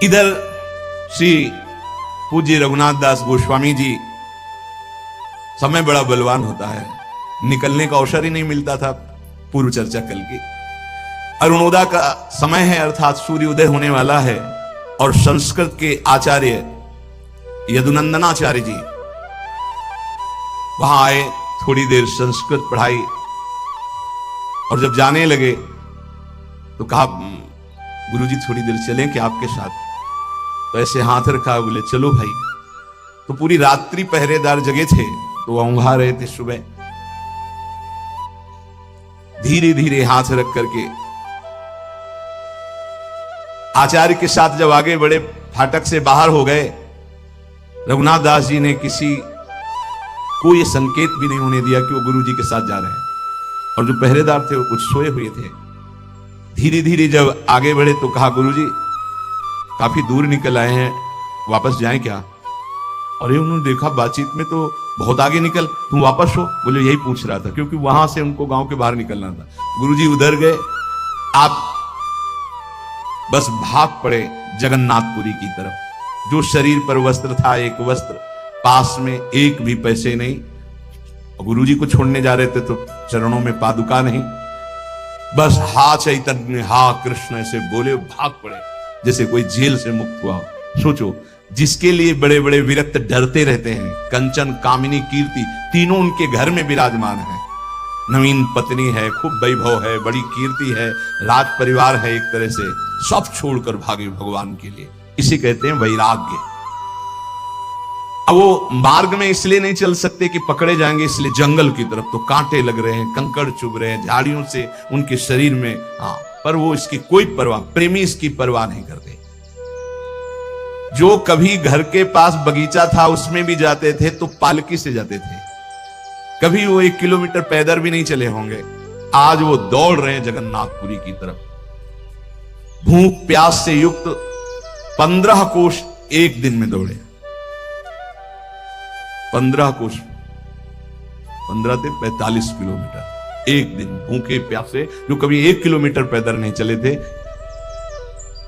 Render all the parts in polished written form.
इधर श्री पूज्य रघुनाथ दास गोस्वामी जी, समय बड़ा बलवान होता है, निकलने का अवसर ही नहीं मिलता था। पूर्व चर्चा कल की अरुणोदय का समय है, अर्थात सूर्योदय होने वाला है, और संस्कृत के आचार्य यदुनंदनाचार्य जी वहां आए, थोड़ी देर संस्कृत पढ़ाई, और जब जाने लगे तो कहा गुरुजी थोड़ी देर चलें क्या आपके साथ? तो ऐसे हाथ रखा, बोले चलो भाई। तो पूरी रात्रि पहरेदार जगे थे, तो वह ऊँघा रहे थे। सुबह धीरे धीरे हाथ रख करके आचार्य के साथ जब आगे बढ़े, फाटक से बाहर हो गए, रघुनाथ दास जी ने किसी को ये संकेत भी नहीं होने दिया कि वो गुरु जी के साथ जा रहे हैं, और जो पहरेदार थे वो कुछ सोए हुए थे। धीरे धीरे जब आगे बढ़े तो कहा गुरु जी काफी दूर निकल आए हैं, वापस जाएं क्या? और ये उन्होंने देखा बातचीत में तो बहुत आगे निकल, तुम वापस हो? बोले यही पूछ रहा था, क्योंकि वहां से उनको गांव के बाहर निकलना था। गुरुजी उधर गए, आप बस भाग पड़े जगन्नाथपुरी की तरफ। जो शरीर पर वस्त्र था, एक वस्त्र, पास में एक भी पैसे नहीं। गुरुजी को छोड़ने जा रहे थे तो चरणों में पादुका नहीं, बस हा चैतन्य हा कृष्ण ऐसे बोले, भाग पड़े जैसे कोई जेल से मुक्त हुआ। सोचो, जिसके लिए बड़े बड़े विरक्त डरते रहते हैं, कंचन कामिनी कीर्ति तीनों उनके घर में विराजमान है। नवीन पत्नी है, खूब वैभव है, बड़ी कीर्ति है, राज परिवार है, एक तरह से सब छोड़कर भागे भगवान के लिए। इसे कहते हैं वैराग्य। अब वो मार्ग में इसलिए नहीं चल सकते कि पकड़े जाएंगे, इसलिए जंगल की तरफ, तो कांटे लग रहे हैं, कंकड़ चुभ रहे हैं, झाड़ियों से उनके शरीर में, हाँ, पर वो इसकी कोई परवाह, प्रेमी इसकी परवाह नहीं करते। जो कभी घर के पास बगीचा था उसमें भी जाते थे तो पालकी से जाते थे, कभी वो 1 किलोमीटर पैदल भी नहीं चले होंगे। आज वो दौड़ रहे हैं जगन्नाथपुरी की तरफ। भूख प्यास से युक्त 15 कोश एक दिन में दौड़े। 15 कोश, 15 से 45 किलोमीटर एक दिन, भूखे प्यासे, जो कभी 1 किलोमीटर पैदल नहीं चले थे।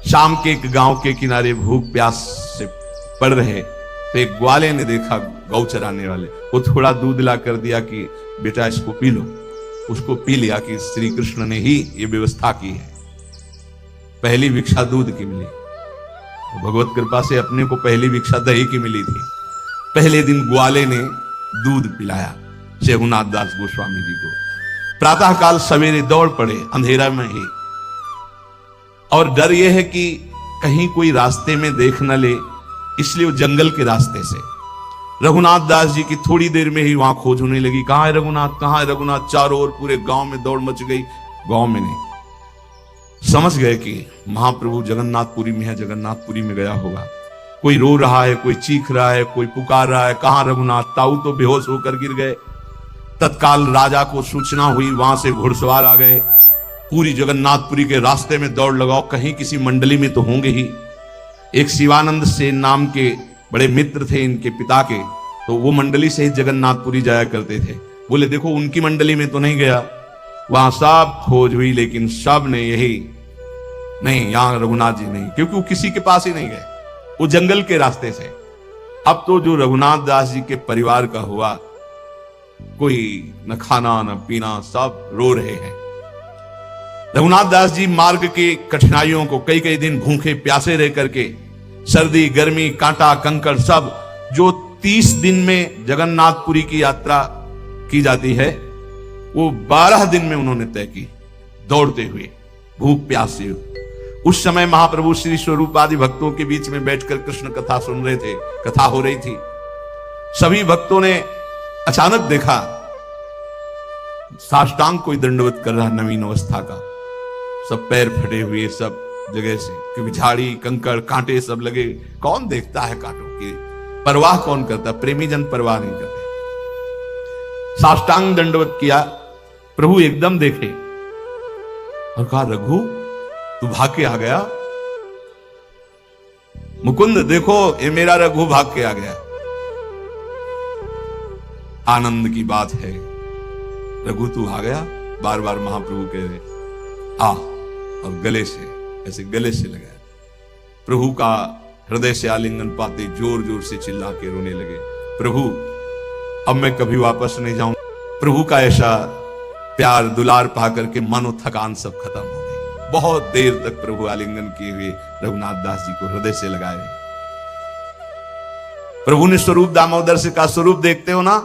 शाम के एक गांव के किनारे भूख प्यास से पड़ रहे तो एक ग्वाले ने देखा, गौ चराने वाले, वो थोड़ा दूध ला कर दिया कि बेटा इसको पी लो। उसको पी लिया कि श्री कृष्ण ने ही ये व्यवस्था की है। पहली भिक्षा दूध की मिली, भगवत कृपा से अपने को पहली भिक्षा दही की मिली थी। पहले दिन ग्वाले ने दूध पिलाया रघुनाथ दास गोस्वामी जी को। प्रातः काल सवेरे दौड़ पड़े अंधेरा में ही, और डर यह है कि कहीं कोई रास्ते में देख न ले, इसलिए वो जंगल के रास्ते से। रघुनाथ दास जी की थोड़ी देर में ही वहां खोज होने लगी, कहां है रघुनाथ, कहां है रघुनाथ। चारों ओर पूरे गांव में दौड़ मच गई। गांव में नहीं, समझ गए कि महाप्रभु जगन्नाथपुरी में है, जगन्नाथपुरी में गया होगा। कोई रो रहा है, कोई चीख रहा है, कोई पुकार रहा है, कहां रघुनाथ। ताऊ तो बेहोश होकर गिर गए। तत्काल राजा को सूचना हुई, वहां से घुड़सवार आ गए। पूरी जगन्नाथपुरी के रास्ते में दौड़ लगाओ, कहीं किसी मंडली में तो होंगे ही। एक शिवानंद सेन नाम के बड़े मित्र थे इनके पिता के, तो वो मंडली से ही जगन्नाथपुरी जाया करते थे। बोले देखो उनकी मंडली में तो नहीं गया। वहां सब खोज हुई, लेकिन सब ने यही, नहीं यहां रघुनाथ जी नहीं, क्योंकि वो किसी के पास ही नहीं गए, वो जंगल के रास्ते से। अब तो जो रघुनाथ दास जी के परिवार का हुआ, कोई न खाना न पीना, सब रो रहे हैं। रघुनाथ दास जी मार्ग की कठिनाइयों को, कई कई दिन भूखे प्यासे रह करके, सर्दी गर्मी कांटा कंकड़ सब, जो 30 दिन में जगन्नाथपुरी की यात्रा की जाती है, वो 12 दिन में उन्होंने तय की, दौड़ते हुए भूख प्यास से। उस समय महाप्रभु श्री स्वरूप आदि भक्तों के बीच में बैठकर कृष्ण कथा सुन रहे थे, कथा हो रही थी। सभी भक्तों ने अचानक देखा साष्टांग कोई दंडवत कर रहा, नवीन अवस्था का, सब पैर फटे हुए सब जगह से, क्योंकि झाड़ी कंकड़ कांटे सब लगे। कौन देखता है कांटों की परवाह, कौन करता? प्रेमी जन परवाह नहीं करते। साष्टांग दंडवत किया, प्रभु एकदम देखे और कहा रघु तू भाग के आ गया। मुकुंद देखो ये मेरा रघु भाग के आ गया। आनंद की बात है, रघु तू आ गया। बार बार महाप्रभु कह रहे आ, और गले से ऐसे गले से लगाया। प्रभु का हृदय से आलिंगन पाते जोर जोर से चिल्ला के रोने लगे, प्रभु अब मैं कभी वापस नहीं जाऊं। प्रभु का ऐसा प्यार दुलार पा करके मानो थकान सब खत्म हो गई। बहुत देर तक प्रभु आलिंगन किए हुए रघुनाथ दास जी को हृदय से लगाए। प्रभु ने स्वरूप दामोदर से कहा, स्वरूप देखते हो ना,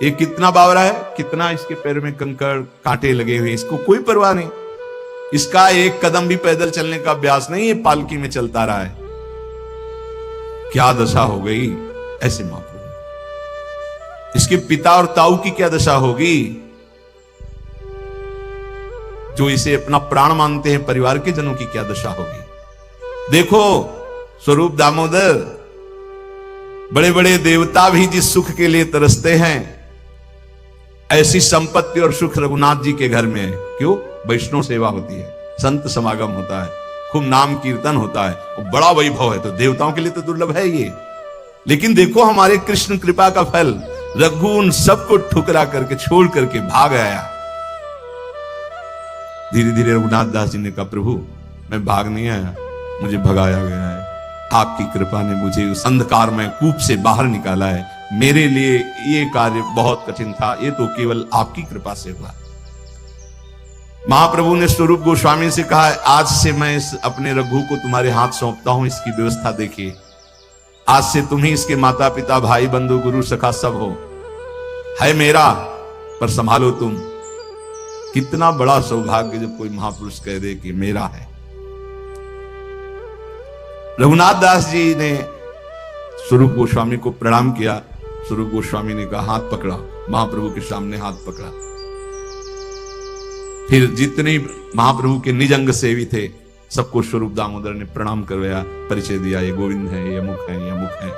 ये कितना बावरा है, कितना इसके पैर में कंकड़ कांटे लगे हुए, इसको कोई परवाह नहीं, इसका एक कदम भी पैदल चलने का अभ्यास नहीं, ये पालकी में चलता रहा है। क्या दशा हो गई ऐसे महाप्रभु। इसके पिता और ताऊ की क्या दशा होगी, जो इसे अपना प्राण मानते हैं, परिवार के जनों की क्या दशा होगी। देखो स्वरूप दामोदर, बड़े बड़े देवता भी जिस सुख के लिए तरसते हैं, ऐसी संपत्ति और सुख रघुनाथ जी के घर में है। क्यों? वैष्णव सेवा होती है, संत समागम होता है, खूब नाम कीर्तन होता है, और बड़ा वैभव है, तो देवताओं के लिए तो दुर्लभ है ये। लेकिन देखो हमारे कृष्ण कृपा का फल, रघु उन सबको ठुकरा करके छोड़ करके भाग आया। धीरे धीरे रघुनाथ दास जी ने कहा, प्रभु मैं भाग नहीं आया, मुझे भगाया गया है, आपकी कृपा ने मुझे उस अंधकार में कूप से बाहर निकाला है, मेरे लिए ये कार्य बहुत कठिन था, ये तो केवल आपकी कृपा से हुआ। महाप्रभु ने स्वरूप गोस्वामी से कहा, आज से मैं इस अपने रघु को तुम्हारे हाथ सौंपता हूं, इसकी व्यवस्था देखिए, आज से तुम ही इसके माता पिता भाई बंधु गुरु सखा सब हो, है मेरा पर संभालो तुम। कितना बड़ा सौभाग्य जब कोई महापुरुष कह दे कि मेरा है। रघुनाथ दास जी ने स्वरूप गोस्वामी को प्रणाम किया। स्वरूप गोस्वामी ने कहा, हाथ पकड़ा, महाप्रभु के सामने हाथ पकड़ा। फिर जितने महाप्रभु के निज अंग सेवी थे सबको स्वरूप दामोदर ने प्रणाम करवाया, परिचय दिया, ये गोविंद है, ये अमुक है, ये अमुक है।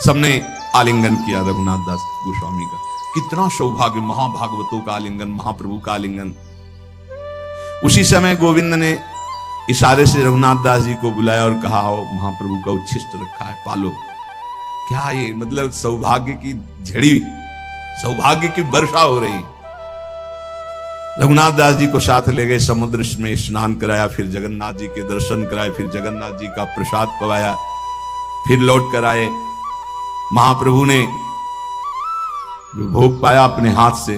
सबने आलिंगन किया रघुनाथ दास गोस्वामी का। कितना सौभाग्य, महाभागवतों का आलिंगन, महाप्रभु का आलिंगन। उसी समय गोविंद ने इशारे से रघुनाथ दास जी को बुलाया और कहा, महाप्रभु का उच्छिष्ट रखा है, पालो। क्या ये मतलब सौभाग्य की झड़ी, सौभाग्य की वर्षा हो रही। रघुनाथ दास जी को साथ ले गए, समुद्र में स्नान कराया, फिर जगन्नाथ जी के दर्शन कराए, फिर जगन्नाथ जी का प्रसाद पवाया, फिर लौट कर आए। महाप्रभु ने जो भोग पाया अपने हाथ से,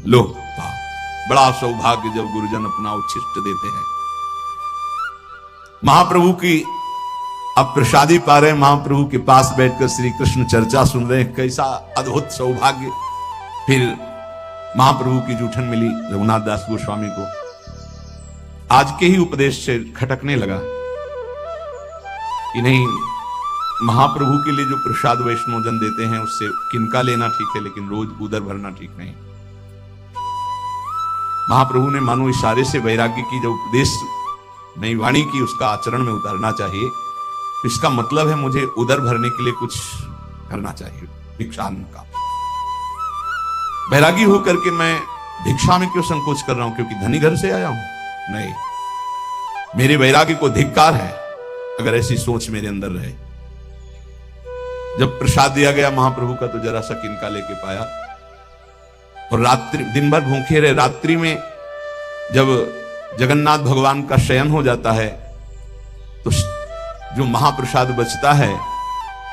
लो पाओ। बड़ा सौभाग्य जब गुरुजन अपना उच्छिष्ट देते हैं। महाप्रभु की अब प्रसादी पा रहे, महाप्रभु के पास बैठकर श्री कृष्ण चर्चा सुन रहे हैं, कैसा अद्भुत सौभाग्य। फिर महाप्रभु की जूठन मिली रघुनाथ दास गोस्वामी को। आज के ही उपदेश से खटकने लगा कि नहीं, महाप्रभु के लिए जो प्रसाद वैष्णव जन देते हैं उससे किनका लेना ठीक है, लेकिन रोज उदर भरना ठीक नहीं। महाप्रभु ने मानो इशारे से वैराग्य की जो उपदेश नई वाणी की उसका आचरण में उतारना चाहिए। इसका मतलब है मुझे उदर भरने के लिए कुछ करना चाहिए, भिक्षान का। वैरागी होकर के मैं भिक्षा में क्यों संकोच कर रहा हूं, क्योंकि धनी घर से आया हूं? नहीं, मेरे वैरागी को धिक्कार है अगर ऐसी सोच मेरे अंदर रहे। जब प्रसाद दिया गया महाप्रभु का तो जरा सा किनका लेके पाया, और रात्रि दिन भर भूखे रहे। रात्रि में जब जगन्नाथ भगवान का शयन हो जाता है तो जो महाप्रसाद बचता है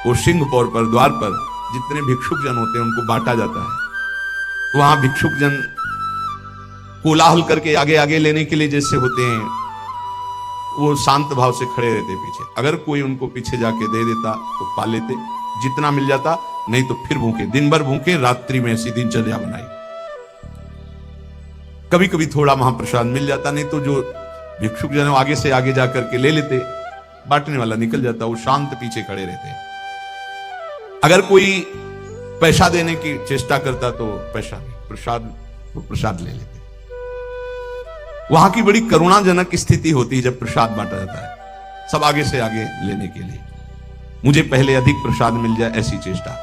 वो सिंह पौर पर, द्वार पर जितने भिक्षुक जन होते हैं उनको बांटा जाता है। तो वहां भिक्षुक जन कोलाहल करके आगे आगे लेने के लिए जैसे होते हैं, वो शांत भाव से खड़े रहते पीछे। अगर कोई उनको पीछे जाके दे देता तो पा लेते, जितना मिल जाता, नहीं तो फिर भूखे, दिन भर भूखे, रात्रि में ऐसी दिनचर्या बनाई। कभी कभी थोड़ा महाप्रसाद मिल जाता, नहीं तो जो भिक्षुक जन आगे से आगे जाकर के ले लेते, बांटने वाला निकल जाता, वो शांत पीछे खड़े रहते। अगर कोई पैसा देने की चेष्टा करता तो पैसा नहीं, प्रसाद ले लेते। वहां की बड़ी करुणाजनक स्थिति होती है जब प्रसाद बांटा जाता है, सब आगे से आगे लेने के लिए, मुझे पहले अधिक प्रसाद मिल जाए ऐसी चेष्टा।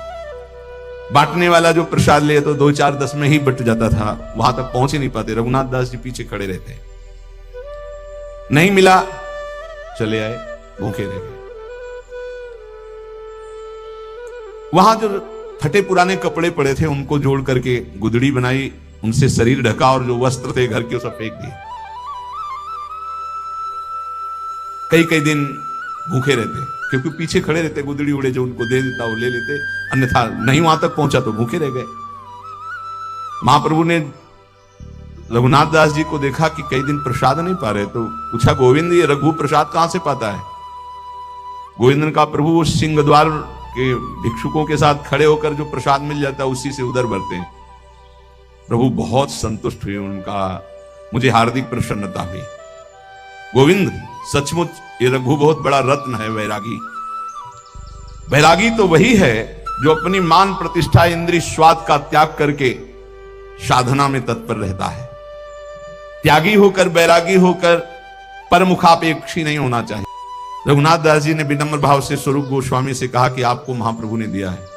बांटने वाला जो प्रसाद ले तो 2 4 10 में ही बट जाता था, वहां तक पहुंच ही नहीं पाते। रघुनाथ दास जी पीछे खड़े रहते, नहीं मिला चले आए, भूखे रह गए। वहां जो फटे पुराने कपड़े पड़े थे उनको जोड़ करके गुदड़ी बनाई, उनसे शरीर ढका, और जो वस्त्र थे घर के सब फेंक दिए। कई कई दिन भूखे रहते, क्योंकि पीछे खड़े रहते, गुदड़ी उड़े जो उनको दे देता वो ले लेते, अन्यथा नहीं वहां तक पहुंचा तो भूखे रह गए। महाप्रभु ने रघुनाथ दास जी को देखा कि कई दिन प्रसाद नहीं पा रहे, तो पूछा, गोविंद ये रघु प्रसाद कहां से पाता है? गोविंद ने कहा, प्रभु वो सिंह द्वार के भिक्षुकों के साथ खड़े होकर जो प्रसाद मिल जाता है उसी से उधर भरते हैं। प्रभु बहुत संतुष्ट हुए, उनका मुझे हार्दिक प्रसन्नता हुई। गोविंद सचमुच ये रघु बहुत बड़ा रत्न है, वैरागी। वैरागी तो वही है जो अपनी मान प्रतिष्ठा इंद्रिय स्वाद का त्याग करके साधना में तत्पर रहता है। त्यागी होकर, वैरागी होकर परमुखापेक्षी नहीं होना चाहिए। रघुनाथ दास जी ने विनम्र भाव से स्वरूप गोस्वामी से कहा कि आपको महाप्रभु ने दिया है,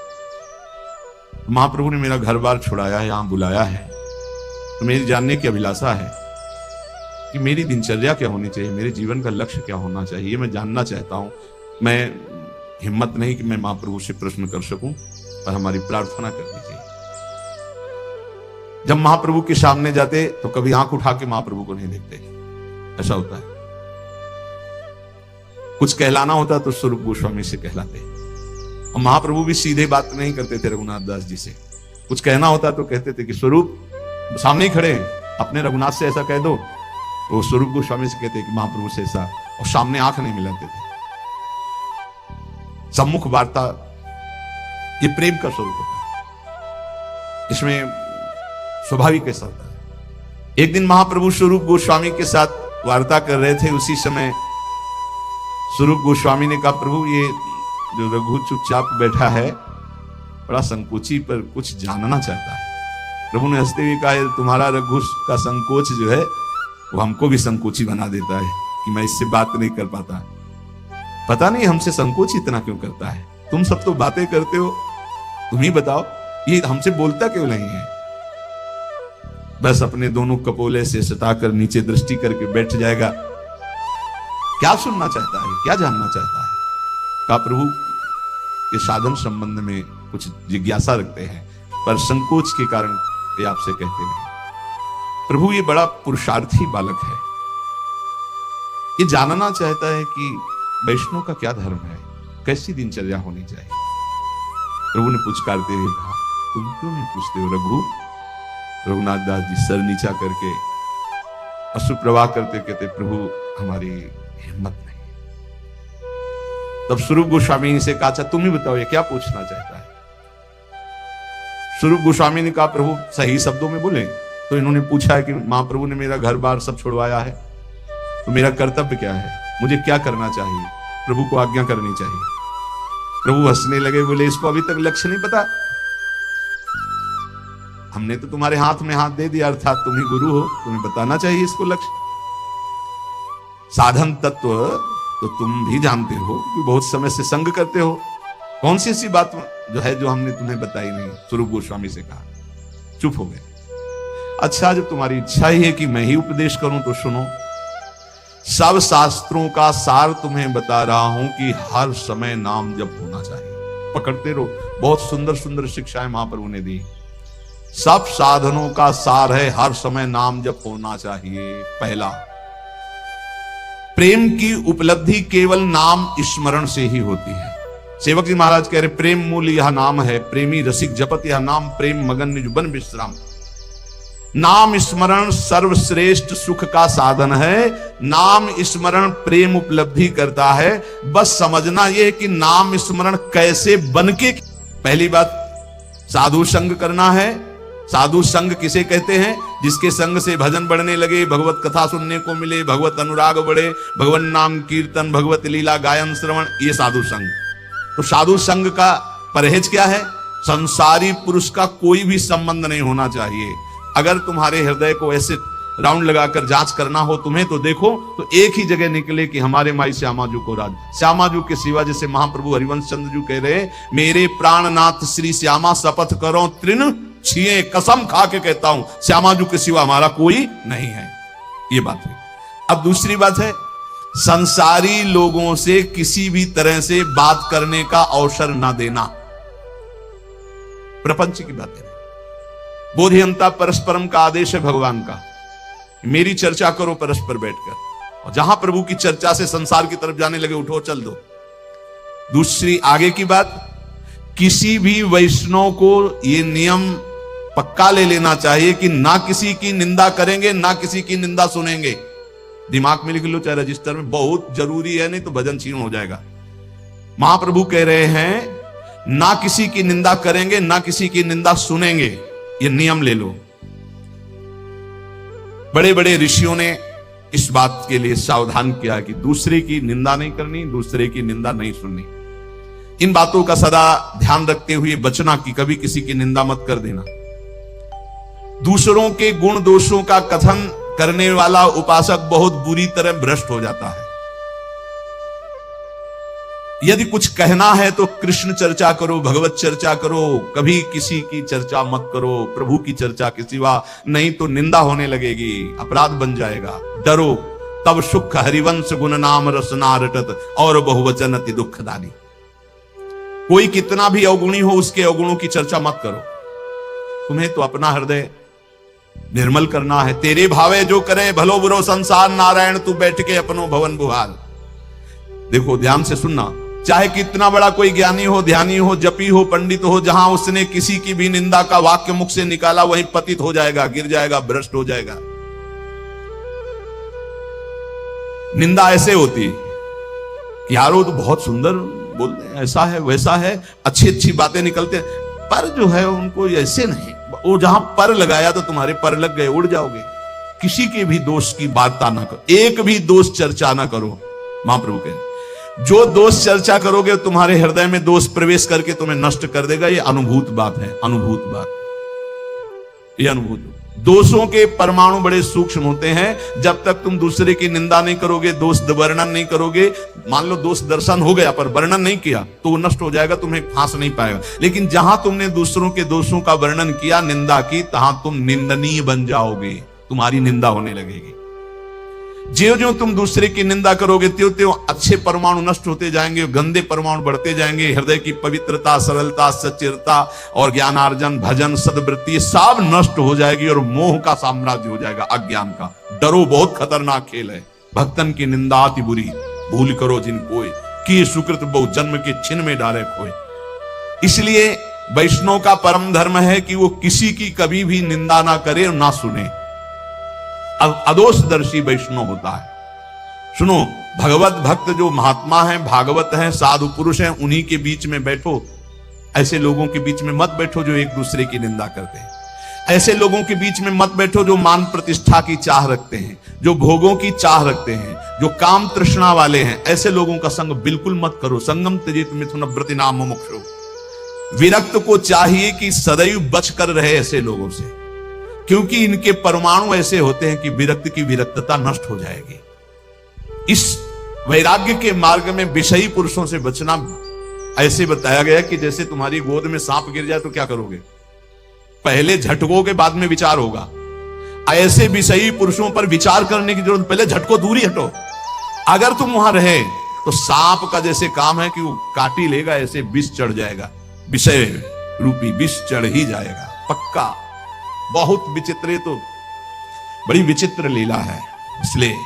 महाप्रभु ने मेरा घर बार छुड़ाया है, यहां बुलाया है, तो मेरी जानने की अभिलाषा है कि मेरी दिनचर्या क्या होनी चाहिए, मेरे जीवन का लक्ष्य क्या होना चाहिए, मैं जानना चाहता हूं। मैं हिम्मत नहीं कि मैं महाप्रभु से प्रश्न कर सकूं, पर हमारी प्रार्थना कर दीजिए। जब महाप्रभु के सामने जाते तो कभी आंख उठा के महाप्रभु को नहीं देखते, ऐसा होता है। कुछ कहलाना होता तो स्वरूप गोस्वामी से कहलाते, और महाप्रभु भी सीधे बात नहीं करते थे रघुनाथ दास जी से। कुछ कहना होता तो कहते थे कि स्वरूप सामने ही खड़े, अपने रघुनाथ से ऐसा कह दो। वो स्वरूप गोस्वामी से कहते कि महाप्रभु से ऐसा, और सामने आंख नहीं मिलाते थे। सम्मुख वार्ता ये प्रेम का स्वरूप होता है, इसमें स्वाभाविक ऐसा होता है। एक दिन महाप्रभु स्वरूप गोस्वामी के साथ वार्ता कर रहे थे, उसी समय स्वरूप गोस्वामी ने कहा, प्रभु ये जो रघु चुपचाप बैठा है बड़ा संकोची, पर कुछ जानना चाहता है। प्रभु ने हंसते हुए कहा, तुम्हारा रघु का संकोच जो है वो हमको भी संकोची बना देता है कि मैं इससे बात नहीं कर पाता। पता नहीं हमसे संकोच इतना क्यों करता है, तुम सब तो बातें करते हो, तुम ही बताओ ये हमसे बोलता क्यों नहीं है। बस अपने दोनों कपोले से सटाकर नीचे दृष्टि करके बैठ जाएगा। क्या सुनना चाहता है, क्या जानना चाहता है? कहा, प्रभु ये साधन संबंध में कुछ जिज्ञासा रखते हैं, पर संकोच के कारण ये आपसे कहते नहीं। प्रभु ये बड़ा पुरुषार्थी बालक है, ये जानना चाहता है कि वैष्णव का क्या धर्म है, कैसी दिनचर्या होनी चाहिए। प्रभु ने पुचकारते हुए कहा, तुम क्यों नहीं पूछते हो रघु? रघुनाथ दास जी सर नीचा करके अश्रु प्रवाह करते कहते, प्रभु हमारी हिम्मत नहीं। तब स्वरूप गोस्वामी से कहा, अच्छा तुम ही बताओ ये क्या पूछना चाहता है। स्वरूप गोस्वामी ने कहा, प्रभु सही शब्दों में बोले। तो इन्होंने पूछा है कि महाप्रभु ने मेरा घर बार सब छुड़वाया है, तो मेरा कर्तव्य क्या है, मुझे क्या करना चाहिए, प्रभु को आज्ञा करनी चाहिए। प्रभु हंसने लगे, बोले इसको अभी तक लक्ष्य नहीं पता, हमने तो तुम्हारे हाथ में हाथ दे दिया, अर्थात तुम ही गुरु हो, तुम्हें बताना चाहिए इसको लक्ष्य। साधन तत्व तो तुम भी जानते हो कि बहुत समय से संग करते हो, कौन सी ऐसी बात जो है जो हमने तुम्हें बताई नहीं। स्वरूप गोस्वामी से कहा, चुप हो गए। अच्छा जब तुम्हारी इच्छा ही है कि मैं ही उपदेश करूं तो सुनो, सब शास्त्रों का सार तुम्हें बता रहा हूं कि हर समय नाम जप होना चाहिए। पकड़ते रहो, बहुत सुंदर सुंदर शिक्षाएं महाप्रभु ने दी। सब साधनों का सार है हर समय नाम जप होना चाहिए। पहला, प्रेम की उपलब्धि केवल नाम स्मरण से ही होती है। सेवक जी महाराज कह रहे, प्रेम मूल यह नाम है, प्रेमी रसिक जपत यह नाम, प्रेम मगन निजुबन विश्राम। नाम स्मरण सर्वश्रेष्ठ सुख का साधन है। नाम स्मरण प्रेम उपलब्धि करता है। बस समझना यह कि नाम स्मरण कैसे बनके। पहली बात साधु संग करना है। साधु संग किसे कहते हैं? जिसके संग से भजन बढ़ने लगे, भगवत कथा सुनने को मिले, भगवत अनुराग बढ़े, भगवान नाम कीर्तन, भगवत लीला गायन श्रवण, ये साधु संग। तो साधु संग का परहेज क्या है? संसारी पुरुष का कोई भी संबंध नहीं होना चाहिए। अगर तुम्हारे हृदय को ऐसे राउंड लगाकर जांच करना हो तुम्हें, तो देखो तो एक ही जगह निकले कि हमारे माई श्यामाजू को राज। श्यामाजू के सिवा, जैसे महाप्रभु हरिवंश चंद्र जी कह रहे, मेरे प्राणनाथ श्री श्यामा शपथ करो तृण छिए, कसम खा के कहता हूं श्यामाजू के सिवा हमारा कोई नहीं है। ये बात है। अब दूसरी बात है, संसारी लोगों से किसी भी तरह से बात करने का अवसर ना देना। प्रपंच की बात है। बोधियंता परस्परम का आदेश है भगवान का, मेरी चर्चा करो परस्पर बैठकर। और जहां प्रभु की चर्चा से संसार की तरफ जाने लगे, उठो चल दो। दूसरी आगे की बात, किसी भी वैष्णव को यह नियम पक्का ले लेना चाहिए कि ना किसी की निंदा करेंगे, ना किसी की निंदा सुनेंगे। दिमाग में लिख लो चाहे रजिस्टर में, बहुत जरूरी है, नहीं तो भजन छीन हो जाएगा। महाप्रभु कह रहे हैं ना किसी की निंदा करेंगे, ना किसी की निंदा सुनेंगे, ये नियम ले लो। बड़े बड़े ऋषियों ने इस बात के लिए सावधान किया कि दूसरे की निंदा नहीं करनी, दूसरे की निंदा नहीं सुननी। इन बातों का सदा ध्यान रखते हुए बचना कि कभी किसी की निंदा मत कर देना। दूसरों के गुण दोषों का कथन करने वाला उपासक बहुत बुरी तरह भ्रष्ट हो जाता है। यदि कुछ कहना है तो कृष्ण चर्चा करो, भगवत चर्चा करो, कभी किसी की चर्चा मत करो, प्रभु की चर्चा के सिवा, नहीं तो निंदा होने लगेगी, अपराध बन जाएगा। डरो तब सुख हरिवंश गुण नाम रसना रटत और बहुवचन अति दुखदानी। कोई कितना भी अवगुणी हो, उसके अवगुणों की चर्चा मत करो। तुम्हें तो अपना हृदय निर्मल करना है। तेरे भावे जो करे भलो बुरो संसार, नारायण तू बैठ के अपनो भवन बुहार। देखो ध्यान से सुनना, चाहे कितना बड़ा कोई ज्ञानी हो, ध्यानी हो, जपी हो, पंडित हो, जहां उसने किसी की भी निंदा का वाक्य मुख से निकाला वहीं पतित हो जाएगा, गिर जाएगा, भ्रष्ट हो जाएगा। निंदा ऐसे होती कि यार वो तो बहुत सुंदर बोलते हैं, ऐसा है वैसा है, अच्छी अच्छी बातें निकलते हैं, पर जो है उनको ऐसे नहीं। वो जहां पर लगाया तो तुम्हारे पर लग गए, उड़ जाओगे। किसी के भी दोष की वार्ता ना करो, एक भी दोष चर्चा ना करो। महाप्रभु कहे जो दोष चर्चा करोगे तुम्हारे हृदय में दोष प्रवेश करके तुम्हें नष्ट कर देगा। ये अनुभूत बात है, अनुभूत बात, ये अनुभूत। दोषों के परमाणु बड़े सूक्ष्म होते हैं। जब तक तुम दूसरे की निंदा नहीं करोगे, दोष वर्णन नहीं करोगे, मान लो दोष दर्शन हो गया पर वर्णन नहीं किया तो वो नष्ट हो जाएगा, तुम्हें फांस नहीं पाएगा। लेकिन जहां तुमने दूसरों के दोषों का वर्णन किया, निंदा की, तहां तुम निंदनीय बन जाओगे, तुम्हारी निंदा होने लगेगी। ज्यों ज्यों तुम दूसरे की निंदा करोगे त्यों त्यों अच्छे परमाणु नष्ट होते जाएंगे, गंदे परमाणु बढ़ते जाएंगे। हृदय की पवित्रता, सरलता, सच्चिरता और ज्ञानार्जन, भजन, सद्वृत्ति सब नष्ट हो जाएगी और मोह का साम्राज्य हो जाएगा, अज्ञान का। डरो, बहुत खतरनाक खेल है। भक्तन की निंदा अति बुरी, भूल करो जिन कोय, कि सुकृत बहु जन्म के छिन में डाले खोए। इसलिए वैष्णव का परम धर्म है कि वो किसी की कभी भी निंदा ना करे और ना सुने। अदोषदर्शी वैष्णव होता है। सुनो, भगवत भक्त जो महात्मा हैं, भागवत हैं, साधु पुरुष हैं, उन्हीं के बीच में बैठो। ऐसे लोगों के बीच में मत बैठो जो एक दूसरे की निंदा करते हैं। ऐसे लोगों के बीच में मत बैठो जो मान प्रतिष्ठा की चाह रखते हैं, जो भोगों की चाह रखते हैं, जो काम तृष्णा वाले हैं। ऐसे लोगों का संग बिल्कुल मत करो। संगम त्यजेत मिथुन व्रतिनाम मुमुक्षु। विरक्त को चाहिए कि सदैव बच कर रहे ऐसे लोगों से, क्योंकि इनके परमाणु ऐसे होते हैं कि विरक्त की विरक्तता नष्ट हो जाएगी। इस वैराग्य के मार्ग में विषयी पुरुषों से बचना ऐसे बताया गया कि जैसे तुम्हारी गोद में सांप गिर जाए तो क्या करोगे? पहले झटकोगे, बाद में विचार होगा। ऐसे विषयी पुरुषों पर विचार करने की जरूरत, पहले झटको, दूर ही हटो। अगर तुम वहां रहे तो सांप का जैसे काम है कि वो काटी लेगा, ऐसे विष चढ़ जाएगा, विषय रूपी विष चढ़ ही जाएगा पक्का। बहुत विचित्र, तो बड़ी विचित्र लीला है। इसलिए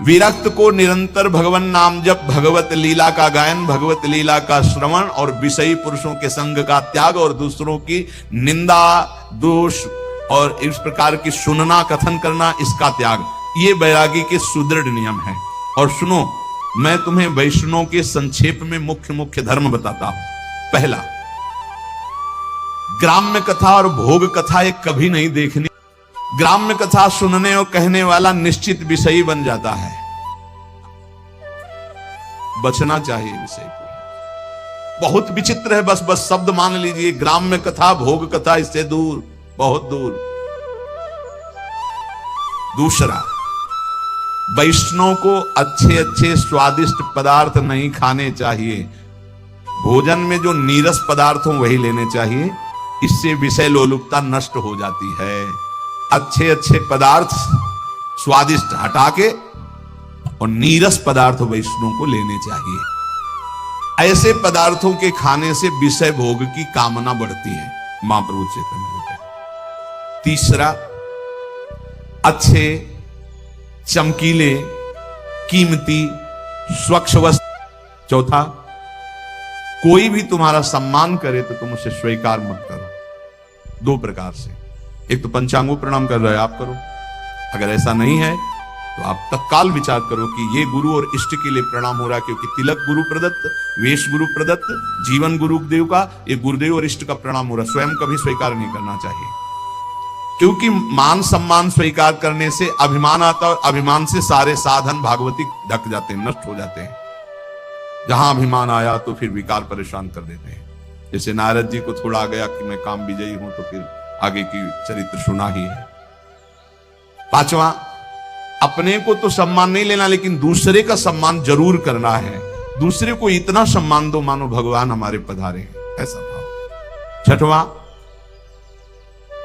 विरक्त को निरंतर भगवान नाम जप, भगवत लीला का गायन, भगवत लीला का श्रवण और विषयी पुरुषों के संग का त्याग और दूसरों की निंदा, दोष और इस प्रकार की सुनना, कथन करना, इसका त्याग, ये वैरागी के सुदृढ़ नियम है। और सुनो, मैं तुम्हें वैष्णव के संक्षेप में मुख्य मुख्य धर्म बताता हूं। पहला, ग्राम्य कथा और भोग कथा एक कभी नहीं देखनी। ग्राम्य कथा सुनने और कहने वाला निश्चित विषयी बन जाता है, बचना चाहिए विषय को। बहुत विचित्र है, बस शब्द मान लीजिए, ग्राम्य कथा, भोग कथा, इससे दूर, बहुत दूर। दूसरा, वैष्णव को अच्छे अच्छे स्वादिष्ट पदार्थ नहीं खाने चाहिए। भोजन में जो नीरस पदार्थ हो वही लेने चाहिए, इससे विषय लोलुपता नष्ट हो जाती है। अच्छे अच्छे पदार्थ स्वादिष्ट हटा के और नीरस पदार्थ वैष्णव को लेने चाहिए। ऐसे पदार्थों के खाने से विषय भोग की कामना बढ़ती है, महाप्रभु चैतन्य जी। तीसरा, अच्छे चमकीले कीमती, स्वच्छ वस्त्र। चौथा, कोई भी तुम्हारा सम्मान करे तो तुम उसे स्वीकार मत करो। दो प्रकार से, एक तो पंचांगों प्रणाम कर रहे हैं आप करो, अगर ऐसा नहीं है तो आप तत्काल विचार करो कि ये गुरु और इष्ट के लिए प्रणाम हो रहा है, क्योंकि तिलक गुरु प्रदत्त, वेश गुरु प्रदत्त, जीवन गुरुदेव का, ये गुरुदेव और इष्ट का प्रणाम हो रहा है। स्वयं कभी स्वीकार नहीं करना चाहिए, क्योंकि मान सम्मान स्वीकार करने से अभिमान आता है, अभिमान से सारे साधन भागवती ढक जाते हैं, नष्ट हो जाते हैं। जहां अभिमान आया तो फिर विकार परेशान कर देते हैं। जैसे नारद जी को थोड़ा आ गया कि मैं काम विजयी हूं, तो फिर आगे की चरित्र सुना ही है। पांचवा, अपने को तो सम्मान नहीं लेना, लेकिन दूसरे का सम्मान जरूर करना है। दूसरे को इतना सम्मान दो मानो भगवान हमारे पधारे हैं, ऐसा भाव। छठवां,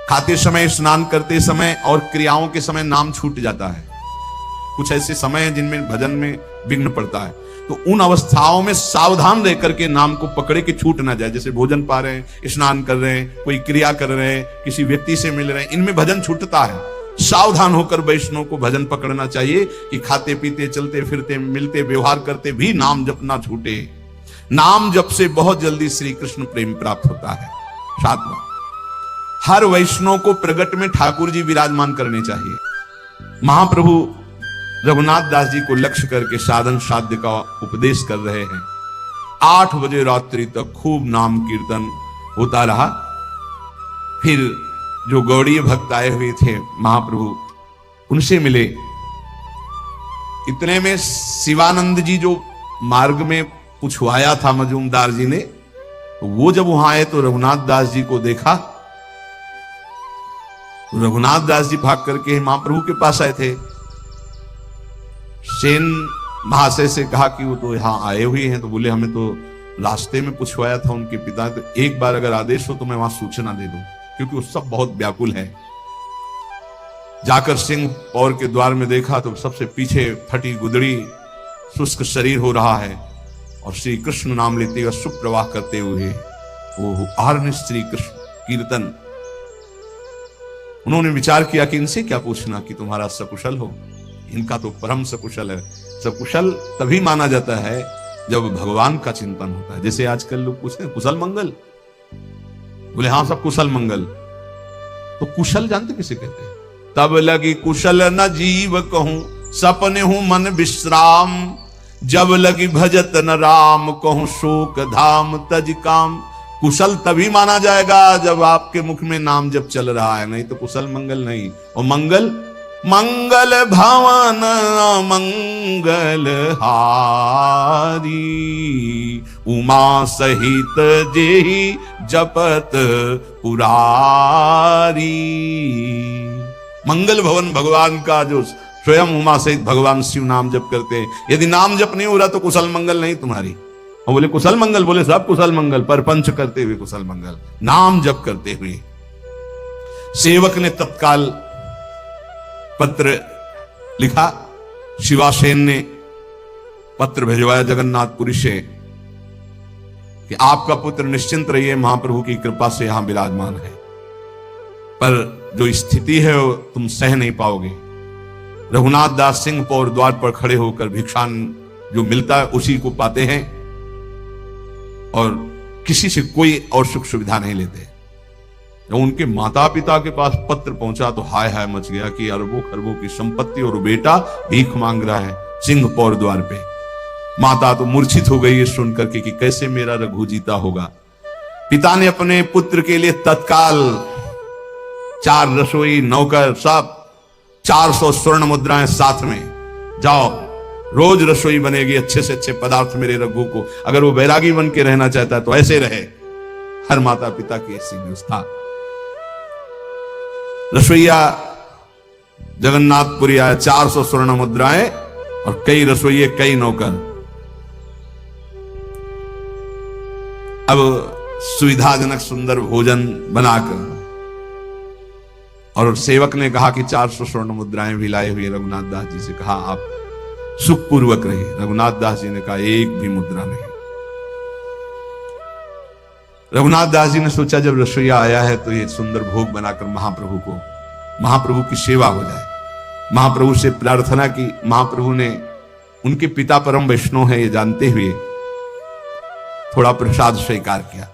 खाते समय, स्नान करते समय और क्रियाओं के समय नाम छूट जाता है। कुछ ऐसे समय हैं जिनमें भजन में विघ्न पड़ता है, तो उन अवस्थाओं में सावधान रह करके नाम को पकड़े के छूट ना जाए। जैसे भोजन पा रहे हैं, स्नान कर रहे हैं, कोई क्रिया कर रहे हैं, किसी व्यक्ति से मिल रहे हैं, इनमें भजन छूटता है। सावधान होकर वैष्णव को भजन पकड़ना चाहिए कि खाते पीते, चलते फिरते, मिलते, व्यवहार करते भी नाम जप ना छूटे। नाम जप से बहुत जल्दी श्री कृष्ण प्रेम प्राप्त होता है। सातवां, हर वैष्णव को प्रगट में ठाकुर जी विराजमान करने चाहिए। महाप्रभु रघुनाथ दास जी को लक्ष्य करके साधन साध्य का उपदेश कर रहे हैं। 8 बजे रात्रि तक खूब नाम कीर्तन होता रहा। फिर जो गौड़ीय भक्त आए हुए थे महाप्रभु, उनसे मिले। इतने में शिवानंद जी जो मार्ग में पूछवाया था मजूमदार जी ने, तो वो जब वहां आए तो रघुनाथ दास जी को देखा। तो रघुनाथ दास जी भाग करके महाप्रभु के पास आए थे। सेन महाशय से कहा कि वो तो यहाँ आए हुए हैं, तो बोले हमें तो रास्ते में पूछवाया था उनके पिता, तो एक बार अगर आदेश हो तो मैं वहां सूचना दे दूं, क्योंकि वो सब बहुत व्याकुल है। जाकर सिंह पौर के द्वार में देखा तो सबसे पीछे फटी गुदड़ी, शुष्क शरीर हो रहा है, और श्री कृष्ण नाम लेते हुए सुप्रवाह करते हुए वो आर्न श्री कृष्ण कीर्तन। उन्होंने विचार किया कि इनसे क्या पूछना कि तुम्हारा सकुशल हो, इनका तो परम सकुशल है। सकुशल तभी माना जाता है जब भगवान का चिंतन होता है। जैसे आजकल लोग पूछते हैं कुशल मंगल, बोले हाँ सब कुशल मंगल, तो कुशल जानते किसे कहते हैं? तब लगी कुशल न जीव कहूं, सपने हूं मन विश्राम, जब लगी भजत न राम कहूं, शोक धाम तज काम। कुशल तभी माना जाएगा जब आपके मुख में नाम जब चल रहा है, नहीं तो कुशल मंगल नहीं। और मंगल, मंगल भवन मंगल हारी, उमा सहित जेहि जपत पुरारी। मंगल भवन भगवान का जो स्वयं उमा सहित भगवान शिव नाम जप करते हैं। यदि नाम जप नहीं हो रहा तो कुशल मंगल नहीं तुम्हारी। और बोले कुशल मंगल, बोले सब कुशल मंगल, पर पंच करते हुए कुशल मंगल, नाम जप करते हुए। सेवक ने तत्काल पत्र लिखा, शिवासेन ने पत्र भिजवाया जगन्नाथपुरी से कि आपका पुत्र निश्चिंत रहिए, महाप्रभु की कृपा से यहां विराजमान है, पर जो स्थिति है वो तुम सह नहीं पाओगे। रघुनाथ दास सिंह पौर द्वार पर खड़े होकर भिक्षान जो मिलता है उसी को पाते हैं और किसी से कोई और सुख सुविधा नहीं लेते। जब उनके माता पिता के पास पत्र पहुंचा तो हाय हाय मच गया कि अरबों खरबों की संपत्ति और बेटा भीख मांग रहा है सिंह पौर द्वार पे। माता तो मूर्छित हो गई है सुन करके कि कैसे मेरा रघु जीता होगा। पिता ने अपने पुत्र के लिए तत्काल 4 रसोई, नौकर, सब 400 स्वर्ण मुद्राएं साथ में, जाओ रोज रसोई बनेगी, अच्छे से अच्छे पदार्थ मेरे रघु को। अगर वो बैरागी बन के रहना चाहता है तो ऐसे रहे। हर माता पिता की ऐसी व्यवस्था। रसोईया जगन्नाथपुरी आया, 400 स्वर्ण मुद्राएं और कई रसोइये, कई नौकर। अब सुविधाजनक सुंदर भोजन बनाकर, और सेवक ने कहा कि 400 स्वर्ण मुद्राएं भी लाए हुए रघुनाथ दास जी से कहा आप सुखपूर्वक रहे। रघुनाथ दास जी ने कहा एक भी मुद्रा नहीं। रघुनाथ दास जी ने सोचा जब रसोईया आया है तो ये सुंदर भोग बनाकर महाप्रभु की सेवा हो जाए। महाप्रभु से प्रार्थना की। महाप्रभु ने उनके पिता परम वैष्णव है ये जानते हुए थोड़ा प्रसाद स्वीकार किया।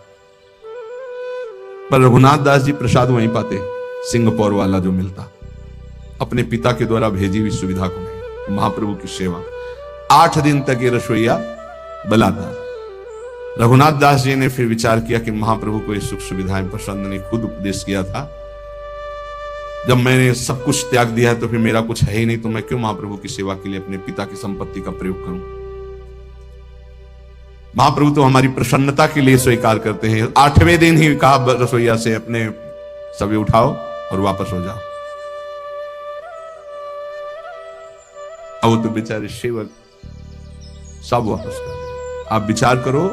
पर रघुनाथ दास जी प्रसाद वहीं पाते, सिंगापुर वाला जो मिलता, अपने पिता के द्वारा भेजी हुई सुविधा को नहीं। महाप्रभु की सेवा 8 दिन तक ये रसोईया बलाता। रघुनाथ दास जी ने फिर विचार किया कि महाप्रभु को ये सुख सुविधाएं पसंद नहीं। खुद उपदेश किया था, जब मैंने सब कुछ त्याग दिया है तो फिर मेरा कुछ है ही नहीं, तो मैं क्यों महाप्रभु की सेवा के लिए अपने पिता की संपत्ति का प्रयोग करूं। महाप्रभु तो हमारी प्रसन्नता के लिए स्वीकार करते हैं। 8वें दिन ही कहा रसोईया से, अपने सभी उठाओ और वापस हो जाओ। अब वो तो बेचारे सेवक सब वापस कर दिया। आप विचार करो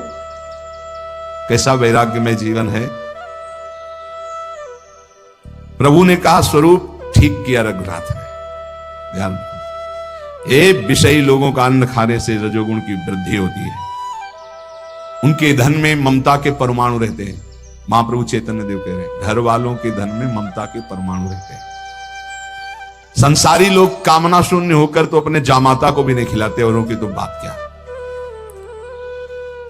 कैसा वैराग्यमय जीवन है। प्रभु ने कहा स्वरूप ठीक किया रघुनाथ ने। ध्यान रखो, ये विषयी लोगों का अन्न खाने से रजोगुण की वृद्धि होती है। उनके धन में ममता के परमाणु रहते हैं। महाप्रभु चैतन्य देव कह रहे हैं, घर वालों के धन में ममता के परमाणु रहते हैं। संसारी लोग कामना शून्य होकर तो अपने जामाता को भी नहीं खिलाते, औरों की तो बात क्या।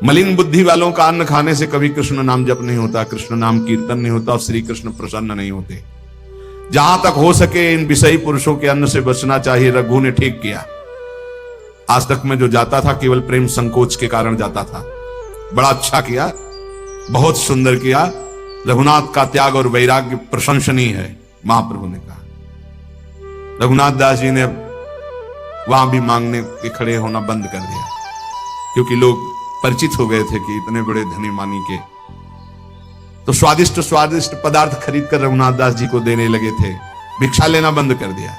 मलिन बुद्धि वालों का अन्न खाने से कभी कृष्ण नाम जप नहीं होता, कृष्ण नाम कीर्तन नहीं होता और श्री कृष्ण प्रसन्न नहीं होते। जहां तक हो सके इन विषयी पुरुषों के अन्न से बचना चाहिए। रघु ने ठीक किया। आज तक मैं जो जाता था केवल प्रेम संकोच के कारण जाता था। बड़ा अच्छा किया, बहुत सुंदर किया। रघुनाथ का त्याग और वैराग्य प्रशंसनीय है, महाप्रभु ने कहा। रघुनाथ दास जी ने वहां भी मांगने के खड़े होना बंद कर दिया, क्योंकि लोग परिचित हो गए थे कि इतने बड़े धनी मानी के। तो स्वादिष्ट स्वादिष्ट पदार्थ खरीद कर रघुनाथ दास जी को देने लगे थे। भिक्षा लेना बंद कर दिया।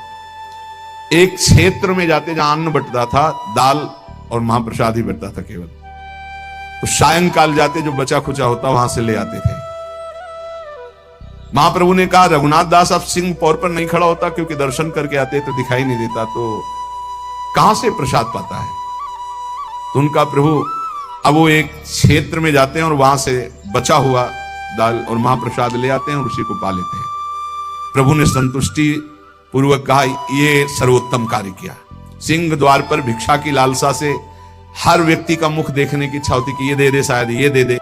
एक क्षेत्र में जाते जहां अन्न बंटता था, दाल और महाप्रसाद ही बंटता था केवल, तो सायंकाल जाते जो बचा खुचा होता वहां से ले आते थे। महाप्रभु ने कहा रघुनाथ दास अब सिंह पौर पर नहीं खड़ा होता, क्योंकि दर्शन करके आते तो दिखाई नहीं देता, तो कहां से प्रसाद पाता है। तो उनका प्रभु अब वो एक क्षेत्र में जाते हैं और वहां से बचा हुआ दाल और महाप्रसाद ले आते हैं और उसी को पा लेते हैं। प्रभु ने संतुष्टि पूर्वक कहा ये सर्वोत्तम कार्य किया। सिंह द्वार पर भिक्षा की लालसा से हर व्यक्ति का मुख देखने की इच्छा होती कि ये दे दे, शायद ये दे दे।